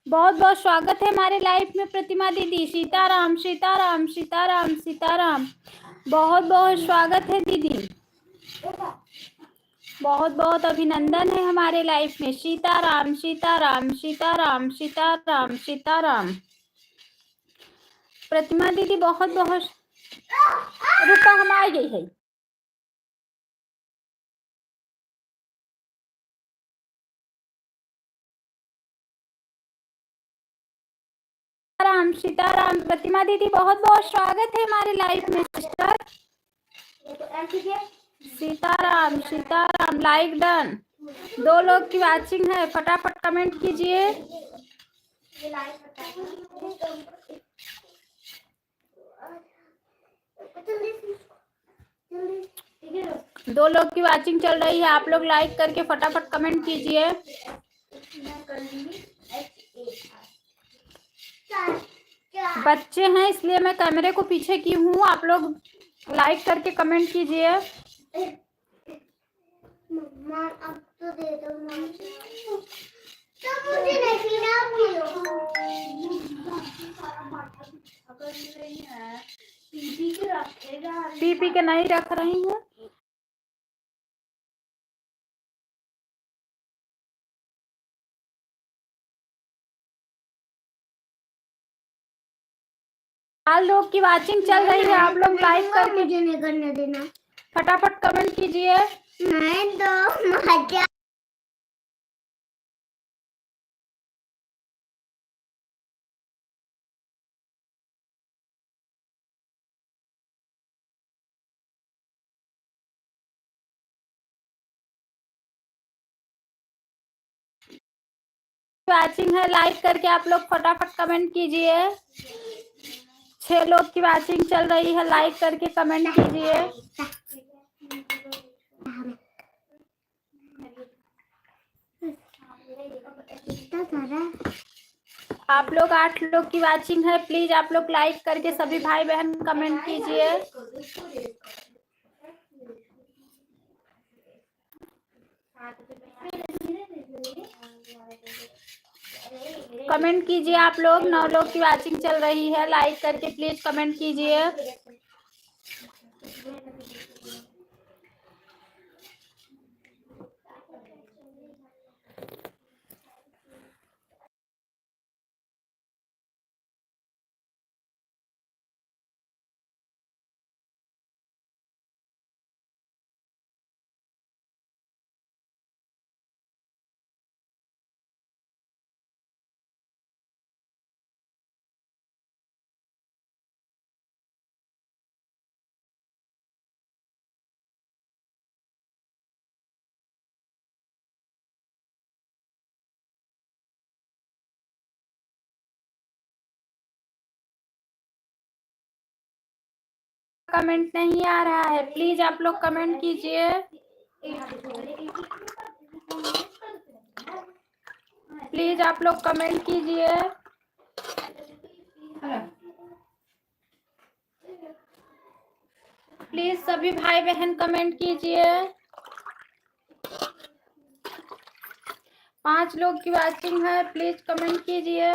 बहुत बहुत स्वागत है हमारे लाइफ में प्रतिमा दीदी। सीताराम सीताराम सीताराम सीताराम। बहुत बहुत स्वागत है दीदी, बहुत बहुत अभिनंदन है हमारे लाइफ में। सीताराम सीताराम सीताराम सीताराम सीताराम। प्रतिमा दीदी बहुत बहुत रुका, हम आ गई है। सीताराम सीताराम। प्रतिमा दीदी बहुत बहुत स्वागत है हमारे लाइफ में sister. Sitaram Sitaram. Like done. 2 लोग की वाचिंग है, फटाफट कमेंट कीजिए। 2 लोग की वाचिंग चल रही है, आप लोग लाइक करके फटाफट कमेंट कीजिए। बच्चे हैं इसलिए मैं कैमरे को पीछे की हूँ, आप लोग लाइक करके कमेंट कीजिए। मम्मा अब तो दे दो, तो मुझे नहीं ना पी के नहीं रख रही हूँ। आप लोग की वाचिंग चल रही है, आप लोग लाइक करके मुझे नहीं करने देना, फटाफट कमेंट कीजिए। मैं तो मजा वाचिंग है, लाइक करके आप लोग फटाफट कमेंट कीजिए। 6 लोग की वाचिंग चल रही है, लाइक करके कमेंट कीजिए। आप लोग 8 लोग की वाचिंग है, प्लीज आप लोग लाइक करके सभी भाई बहन कमेंट कीजिए। कमेंट कीजिए आप लोग। 9 लोग की वाचिंग चल रही है, लाइक करके प्लीज कमेंट कीजिए। कमेंट नहीं आ रहा है, प्लीज आप लोग कमेंट कीजिए। प्लीज आप लोग कमेंट कीजिए। प्लीज सभी भाई बहन कमेंट कीजिए। 5 लोग की वाचिंग है, प्लीज कमेंट कीजिए।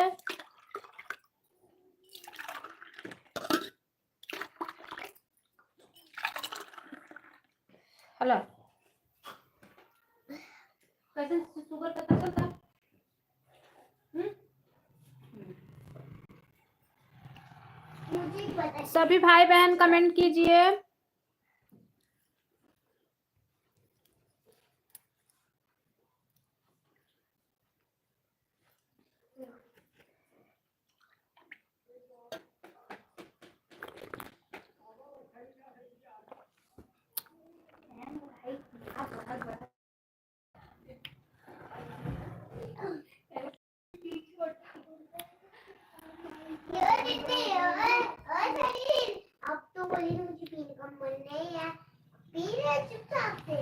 हेलो, कैसे शुगर का चलता? सभी भाई बहन कमेंट कीजिए। अब तो बोली मुझे पीने का मन नहीं है, पी ले चुपचाप से।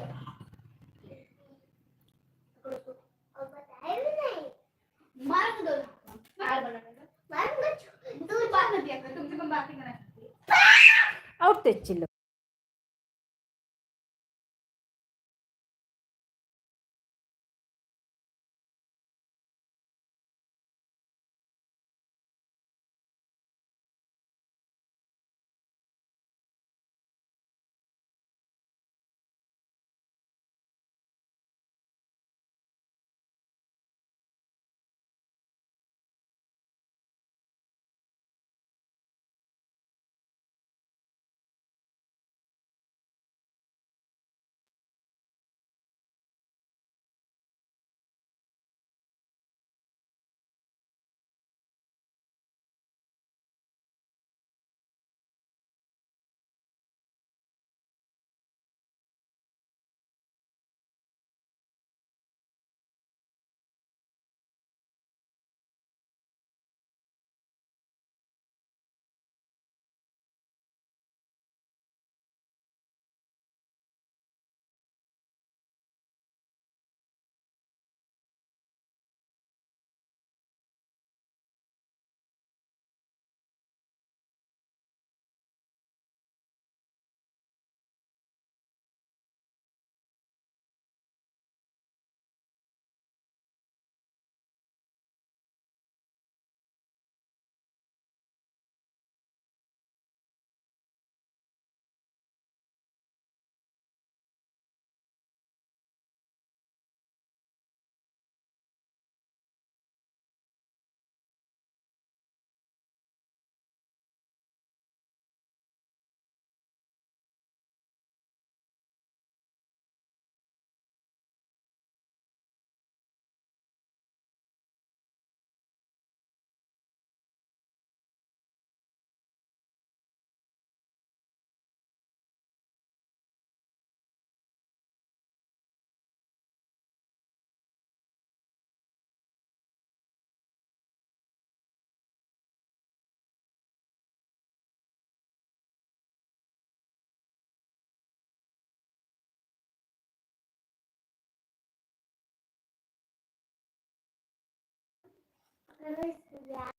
और बताए भी नहीं, मार दो मार बना मार मत, तू बात मत किया कर, तुमसे मैं बात नहीं करना चाहती। और तेज चिल्लो। Arasında.